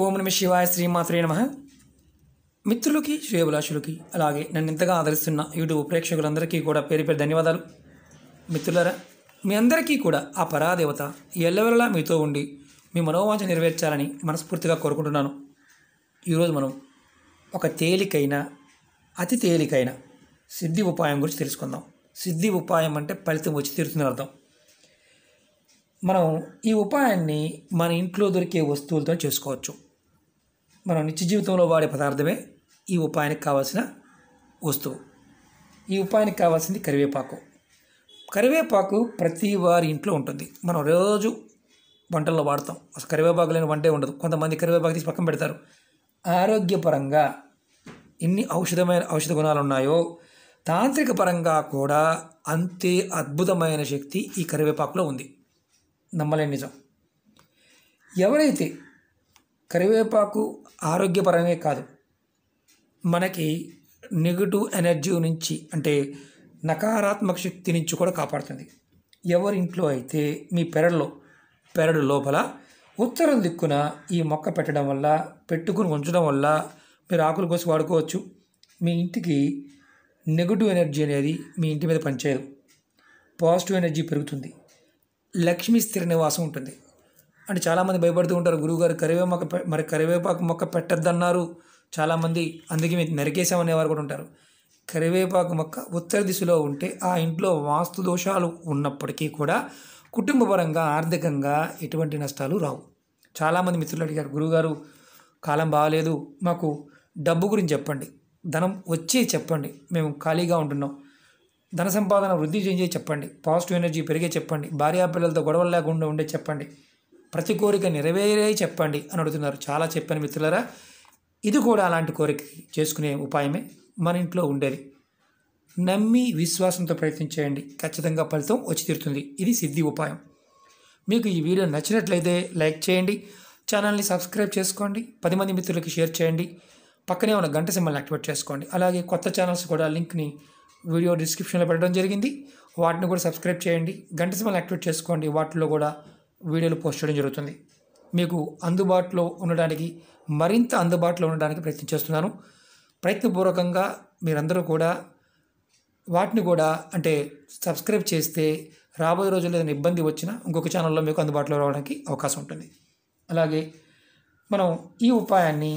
ఓం నమ శివాయ శ్రీమాత్రే నమః. మిత్రులకి శ్రేయోభిలాషులకి అలాగే నన్ను ఇంతగా ఆదరిస్తున్న యూట్యూబ్ ప్రేక్షకులందరికీ కూడా పేరు పేరు ధన్యవాదాలు. మిత్రులారా, మీ అందరికీ కూడా ఆ పరాదేవత ఎల్లవెల్లలా మీతో ఉండి మీ మనోవాంఛ నెరవేర్చాలని మనస్ఫూర్తిగా కోరుకుంటున్నాను. ఈరోజు మనం ఒక అతి తేలికైన సిద్ధి ఉపాయం గురించి తెలుసుకుందాం. సిద్ధి ఉపాయం అంటే ఫలితం వచ్చి తీరుతుందని అర్థం. మనం ఈ ఉపాయాన్ని మన ఇంట్లో దొరికే వస్తువులతో చేసుకోవచ్చు. మనం నిత్య జీవితంలో వాడే పదార్థమే ఈ ఉపాయానికి కావాల్సిన వస్తువు. ఈ ఉపాయానికి కావాల్సింది కరివేపాకు. కరివేపాకు ప్రతి వారి ఇంట్లో ఉంటుంది. మనం రోజు వంటల్లో వాడతాం. అసలు కరివేపాకు లేని వంటే ఉండదు. కొంతమంది కరివేపాకు తీసి పక్కన పెడతారు. ఆరోగ్యపరంగా ఎన్ని ఔషధ గుణాలు ఉన్నాయో తాంత్రిక పరంగా కూడా అంతే అద్భుతమైన శక్తి ఈ కరివేపాకులో ఉంది. నమ్మలేని నిజం. ఎవరైతే కరివేపాకు ఆరోగ్యపరమే కాదు, మనకి నెగటివ్ ఎనర్జీ నుంచి అంటే నకారాత్మక శక్తి నుంచి కూడా కాపాడుతుంది. ఎవరింట్లో అయితే మీ పెరడు లోపల ఉత్తరం దిక్కున ఈ మొక్క పెట్టడం వల్ల, పెట్టుకుని ఉంచడం వల్ల మీరు ఆకులు కోసి వాడుకోవచ్చు. మీ ఇంటికి నెగటివ్ ఎనర్జీ అనేది మీ ఇంటి మీద పనిచేయదు. పాజిటివ్ ఎనర్జీ పెరుగుతుంది. లక్ష్మీ స్థిర నివాసం ఉంటుంది. అంటే చాలామంది భయపడుతూ ఉంటారు, గురువుగారు కరివేపాకు మొక్క పెట్టద్దన్నారు చాలామంది, అందుకే మీరు నరికేసామనేవారు కూడా ఉంటారు. కరివేపాకు మొక్క ఉత్తర దిశలో ఉంటే ఆ ఇంట్లో వాస్తు దోషాలు ఉన్నప్పటికీ కూడా కుటుంబపరంగా ఆర్థికంగా ఎటువంటి నష్టాలు రావు. చాలామంది మిత్రులు అడిగారు, గురువుగారు కాలం బాగాలేదు, మాకు డబ్బు గురించి చెప్పండి, ధనం వచ్చే చెప్పండి, మేము ఖాళీగా ఉంటున్నాం, ధన సంపాదన వృద్ధి చెందే చెప్పండి, పాజిటివ్ ఎనర్జీ పెరిగే చెప్పండి, భార్యాపిల్లలతో గొడవలు లేకుండా ఉండే చెప్పండి, ప్రతి కోరిక నెరవేరే చెప్పండి అని అడుగుతున్నారు. చాలా చెప్పాను మిత్రులారా. ఇది కూడా అలాంటి కోరిక చేసుకునే ఉపాయమే మన ఇంట్లో ఉండేది. నమ్మి విశ్వాసంతో ప్రయత్నించేయండి, ఖచ్చితంగా ఫలితం వచ్చి తీరుతుంది. ఇది సిద్ధి ఉపాయం. మీకు ఈ వీడియో నచ్చినట్లయితే లైక్ చేయండి, ఛానల్ని సబ్స్క్రైబ్ చేసుకోండి, 10 మంది మిత్రులకి షేర్ చేయండి, పక్కనే ఉన్న గంట సింబల్ని యాక్టివేట్ చేసుకోండి. అలాగే కొత్త ఛానల్స్ కూడా లింక్ని వీడియో డిస్క్రిప్షన్లో పెట్టడం జరిగింది, వాటిని కూడా సబ్స్క్రైబ్ చేయండి, గంట సింబల్ని యాక్టివేట్ చేసుకోండి. వాటిలో కూడా వీడియోలు పోస్ట్ చేయడం జరుగుతుంది. మీకు అందుబాటులో ఉండడానికి, మరింత అందుబాటులో ఉండడానికి ప్రయత్నం చేస్తున్నాను. ప్రయత్నపూర్వకంగా మీరందరూ కూడా వాటిని కూడా అంటే సబ్స్క్రైబ్ చేస్తే రాబోయే రోజుల్లో ఏదైనా ఇబ్బంది వచ్చినా ఇంకొక ఛానల్లో మీకు అందుబాటులో రావడానికి అవకాశం ఉంటుంది. అలాగే మనం ఈ ఉపాయాన్ని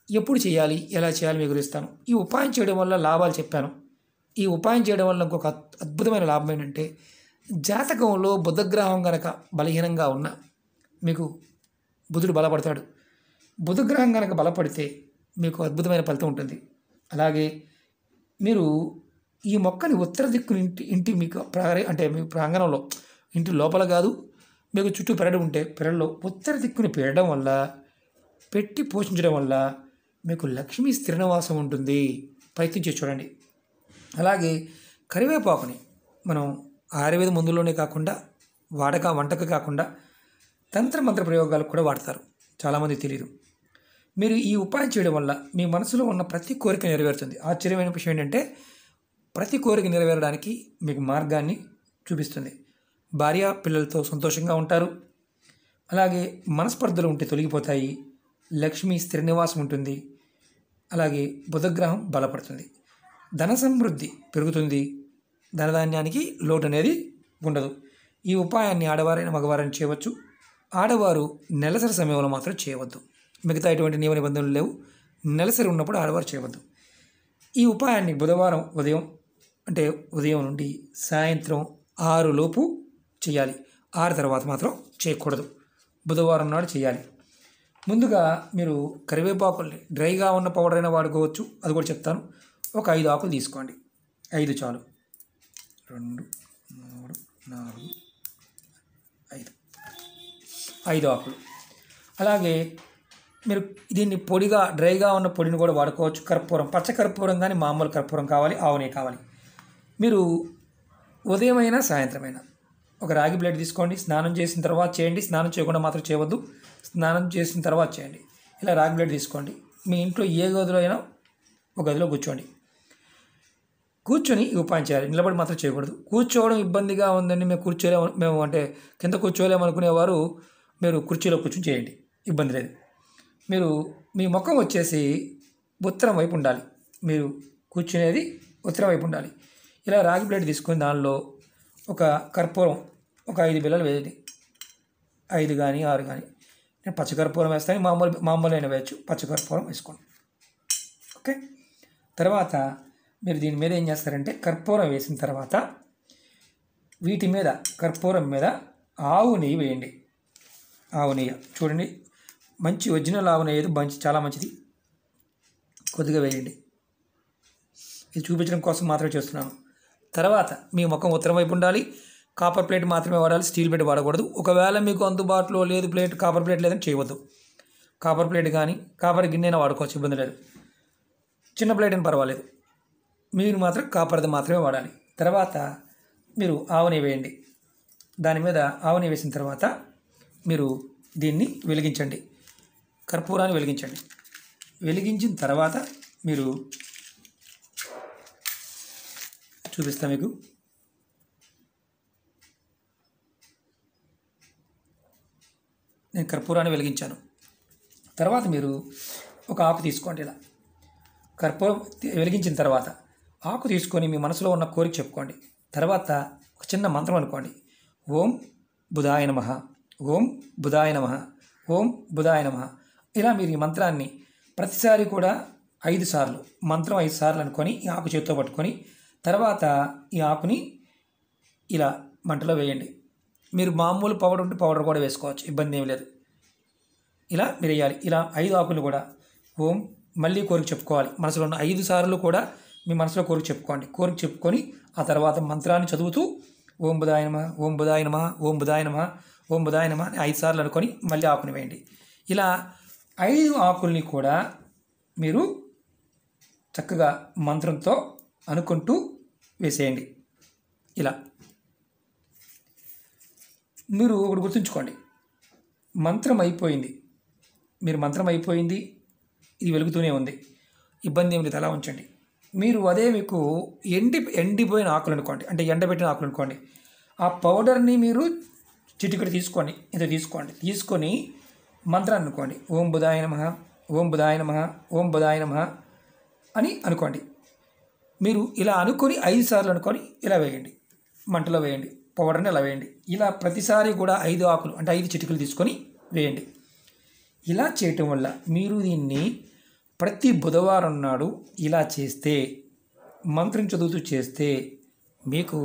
ఎప్పుడు చేయాలి, ఎలా చేయాలి మీకు వివరిస్తాను. ఈ ఉపాయం చేయడం వల్ల లాభాలు చెప్పాను. ఈ ఉపాయం చేయడం వల్ల ఇంకొక అద్భుతమైన లాభం ఏంటంటే, జాతకంలో బుధగ్రహం కనుక బలహీనంగా ఉన్న మీకు బుధుడు బలపడతాడు. బుధగ్రహం కనుక బలపడితే మీకు అద్భుతమైన ఫలితం ఉంటుంది. అలాగే మీరు ఈ మొక్కని ఉత్తర దిక్కుని ఇంటి మీకు అంటే మీ ప్రాంగణంలో, ఇంటి లోపల కాదు, మీకు చుట్టూ పెరడు ఉంటే పెరడులో ఉత్తర దిక్కుని పెట్టడం వల్ల, పెట్టి పోషించడం వల్ల మీకు లక్ష్మీ స్థిర నివాసం ఉంటుంది. ప్రయత్నించి చూడండి. అలాగే కరివేపాకుని మనం ఆయుర్వేద మందుల్లోనే కాకుండా వంటకు కాకుండా తంత్రమంత్ర ప్రయోగాలకు కూడా వాడతారు. చాలామంది తెలియదు. మీరు ఈ ఉపాయం చేయడం వల్ల మీ మనసులో ఉన్న ప్రతి కోరిక నెరవేరుతుంది. ఆశ్చర్యమైన విషయం ఏంటంటే, ప్రతి కోరిక నెరవేరడానికి మీకు మార్గాన్ని చూపిస్తుంది. భార్య పిల్లలతో సంతోషంగా ఉంటారు. అలాగే మనస్పర్ధలు ఉంటే తొలగిపోతాయి. లక్ష్మీ స్థిర నివాసం ఉంటుంది. అలాగే బుధగ్రహం బలపడుతుంది. ధన సమృద్ధి పెరుగుతుంది. ధనధాన్యానికి లోటు అనేది ఉండదు. ఈ ఉపాయాన్ని ఆడవారైన మగవారైనా చేయవచ్చు. ఆడవారు నెలసరి సమయంలో మాత్రం చేయవద్దు. మిగతా ఎటువంటి నియమ నిబంధనలు లేవు. నెలసరి ఉన్నప్పుడు ఆడవారు చేయవద్దు. ఈ ఉపాయాన్ని బుధవారం ఉదయం నుండి సాయంత్రం 6 లోపు చేయాలి. 6 తర్వాత మాత్రం చేయకూడదు. బుధవారం నాడు చేయాలి. ముందుగా మీరు కరివేపాకుల్ని డ్రైగా ఉన్న పౌడర్ అయినా వాడుకోవచ్చు, అది కూడా చెప్తాను. ఒక 5 ఆకులు తీసుకోండి. 5 చాలు. 2, 3, 4, 5 ఆకులు. అలాగే మీరు దీన్ని డ్రైగా ఉన్న పొడిని కూడా వాడుకోవచ్చు. కర్పూరం, పచ్చ కర్పూరం కానీ మామూలు కర్పూరం కావాలి, ఆవునే కావాలి. మీరు ఉదయమైనా సాయంత్రమైనా ఒక రాగి ప్లేట్ తీసుకోండి. స్నానం చేసిన తర్వాత చేయండి, స్నానం చేయకుండా మాత్రం చేయవద్దు. స్నానం చేసిన తర్వాత చేయండి. ఇలా రాగి ప్లేట్ తీసుకోండి. మీ ఇంట్లో ఏ గదిలో అయినా ఒక గదిలో కూర్చొని ఈ ఉపాయం చేయాలి. నిలబడి మాత్రం చేయకూడదు. కూర్చోవడం ఇబ్బందిగా ఉందని మేము కింద కూర్చోలేము అనుకునేవారు మీరు కుర్చీలో కూర్చొని చేయండి, ఇబ్బంది లేదు. మీరు మీ ముఖం వచ్చేసి ఉత్తరం వైపు ఉండాలి. మీరు కూర్చునేది ఉత్తరం వైపు ఉండాలి. ఇలా రాగి ప్లేట్ తీసుకొని దానిలో ఒక కర్పూరం ఒక 5 బిళ్ళలు వేయండి. 5 కానీ 6 కానీ. నేను పచ్చకర్పూరం వేస్తాను, మామూలు అయినా వేయచ్చు. పచ్చకర్పూరం వేసుకోండి. ఓకే. తర్వాత మీరు దీని మీద ఏం చేస్తారంటే కర్పూరం వేసిన తర్వాత వీటి మీద కర్పూరం మీద ఆవు నెయ్యి వేయండి. ఆవు నెయ్యి చూడండి, మంచి ఒరిజినల్ ఆవు నెయ్యి చాలా మంచిది. కొద్దిగా వేయండి. ఇది చూపించడం కోసం మాత్రమే చేస్తున్నాను. తర్వాత మీ ముఖం ఉత్తరం వైపు ఉండాలి. కాపర్ ప్లేట్ మాత్రమే వాడాలి, స్టీల్ ప్లేట్ వాడకూడదు. ఒకవేళ మీకు అందుబాటులో లేదు ప్లేట్, కాపర్ ప్లేట్ లేదని చేయవద్దు. కాపర్ ప్లేట్ కానీ కాపర్ గిన్నెనా వాడుకోవచ్చు, ఇబ్బంది లేదు. చిన్న ప్లేట్ అని పర్వాలేదు, మీరు మాత్రం కాపర్ది మాత్రమే వాడాలి. తర్వాత మీరు ఆవుని వేయండి. దాని మీద ఆవుని వేసిన తర్వాత మీరు దీన్ని వెలిగించండి. కర్పూరాన్ని వెలిగించండి. వెలిగించిన తర్వాత మీరు చూపిస్తా మీకు. నేను కర్పూరాన్ని వెలిగించాను. తర్వాత మీరు ఒక ఆకు తీసుకోండి. ఇలా కర్పూరం వెలిగించిన తర్వాత ఆకు తీసుకొని మీ మనసులో ఉన్న కోరిక చెప్పుకోండి. తర్వాత ఒక చిన్న మంత్రం అనుకోండి. ఓం బుధాయ నమః, ఓం బుధాయ నమః, ఓం బుధాయ నమః. ఇలా మీరు ఈ మంత్రాన్ని ప్రతిసారి కూడా 5 సార్లు, మంత్రం 5 సార్లు అనుకొని ఈ ఆకు చేతితో పట్టుకొని తర్వాత ఈ ఆకుని ఇలా మంటలో వేయండి. మీరు మామూలు పౌడర్ ఉంటే పౌడర్ కూడా వేసుకోవచ్చు, ఇబ్బంది ఏమి లేదు. ఇలా మీరు వేయాలి. ఇలా 5 ఆకులు కూడా ఓం మళ్ళీ కోరిక చెప్పుకోవాలి. మనసులో ఉన్న 5 సార్లు కూడా మీ మనసులో కోరిక చెప్పుకోండి. కోరిక చెప్పుకొని ఆ తర్వాత మంత్రాన్ని చదువుతూ ఓం బుధాయ నమః, ఓం బుధాయ నమః, ఓం బుధాయ నమః, ఓం బుధాయ నమః అని 5 సార్లు అనుకొని మళ్ళీ ఆకుని వేయండి. ఇలా 5 ఆకుల్ని కూడా మీరు చక్కగా మంత్రంతో అనుకుంటూ వేసేయండి. ఇలా మీరు ఒకటి గుర్తుంచుకోండి, మంత్రం అయిపోయింది, మీరు మంత్రం అయిపోయింది, ఇది వెలుగుతూనే ఉంది, ఇబ్బంది ఏమి లేదు, అలా ఉంచండి. మీరు అదే మీకు ఎండిపోయిన ఆకులు అనుకోండి, అంటే ఎండబెట్టిన ఆకులు అనుకోండి. ఆ పౌడర్ని మీరు చిటికెడు తీసుకోండి, ఇంత తీసుకోండి. తీసుకొని మంత్రాన్ని అనుకోండి. ఓం బుధాయ నమః, ఓం బుధాయ నమః, ఓం బుధాయ నమః అని అనుకోండి. మీరు ఇలా అనుకొని 5 సార్లు అనుకొని ఇలా వేయండి, మంటలో వేయండి. పౌడర్ని అలా వేయండి. ఇలా ప్రతిసారి కూడా 5 ఆకులు అంటే 5 చిటికలు తీసుకొని వేయండి. ఇలా చేయటం వల్ల మీరు దీన్ని ప్రతి బుధవారం నాడు ఇలా చేస్తే, మంత్రం చదువుతూ చేస్తే మీకు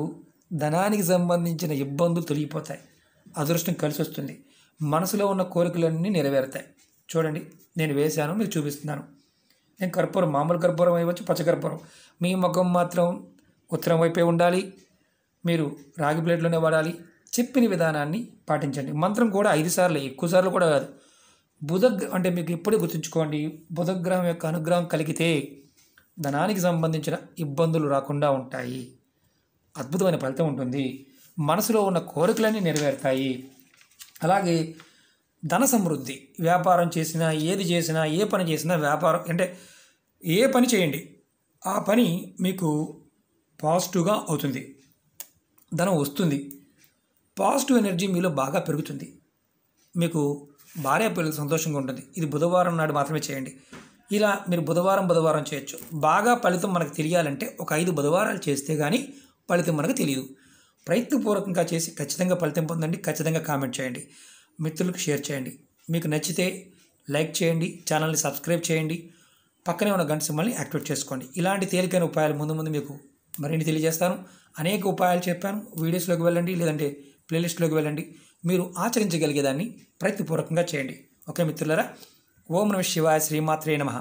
ధనానికి సంబంధించిన ఇబ్బందులు తొలగిపోతాయి, అదృష్టం కలిసి వస్తుంది, మనసులో ఉన్న కోరికలన్నీ నెరవేరుతాయి. చూడండి, నేను వేశాను, మీకు చూపిస్తున్నాను. నేను కర్పూరం, మామూలు కర్పూరం అవ్వచ్చు, పచ్చకర్పూరం. మీ ముఖం మాత్రం ఉత్తరం వైపే ఉండాలి, మీరు రాగి ప్లేట్లోనే వాడాలి. చెప్పిన విధానాన్ని పాటించండి. మంత్రం కూడా 5 సార్లు, ఎక్కువ సార్లు కూడా కాదు. అంటే మీకు ఎప్పుడే గుర్తుంచుకోండి, బుధగ్రహం యొక్క అనుగ్రహం కలిగితే ధనానికి సంబంధించిన ఇబ్బందులు రాకుండా ఉంటాయి, అద్భుతమైన ఫలితం ఉంటుంది, మనసులో ఉన్న కోరికలన్నీ నెరవేరుతాయి. అలాగే ధన సమృద్ధి, వ్యాపారం చేసినా, ఏది చేసినా, ఏ పని చేసినా, వ్యాపారం అంటే ఏ పని చేయండి, ఆ పని మీకు పాజిటివ్గా అవుతుంది, ధనం వస్తుంది, పాజిటివ్ ఎనర్జీ మీలో బాగా పెరుగుతుంది, మీకు భార్య పిల్లలు సంతోషంగా ఉంటుంది. ఇది బుధవారం నాడు మాత్రమే చేయండి. ఇలా మీరు బుధవారం చేయొచ్చు. బాగా ఫలితం మనకు తెలియాలంటే ఒక 5 బుధవారాలు చేస్తే కానీ ఫలితం మనకు తెలియదు. ప్రయత్నపూర్వకంగా చేసి ఖచ్చితంగా ఫలితం పొందండి. ఖచ్చితంగా కామెంట్ చేయండి, మిత్రులకు షేర్ చేయండి. మీకు నచ్చితే లైక్ చేయండి, ఛానల్ని సబ్స్క్రైబ్ చేయండి, పక్కనే ఉన్న గంట సింబల్ని యాక్టివేట్ చేసుకోండి. ఇలాంటి తేలికైన ఉపాయాలు ముందు మీకు మరిన్ని తెలియజేస్తాను. అనేక ఉపాయాలు చెప్పాను, వీడియోస్లోకి వెళ్ళండి, లేదంటే ప్లేలిస్ట్లోకి వెళ్ళండి. మీరు ఆచరించగలిగేదాన్ని ప్రయత్నపూర్వకంగా చేయండి. ఓకే మిత్రులారా, ఓం నమః శివాయ, శ్రీమాత్రే నమః.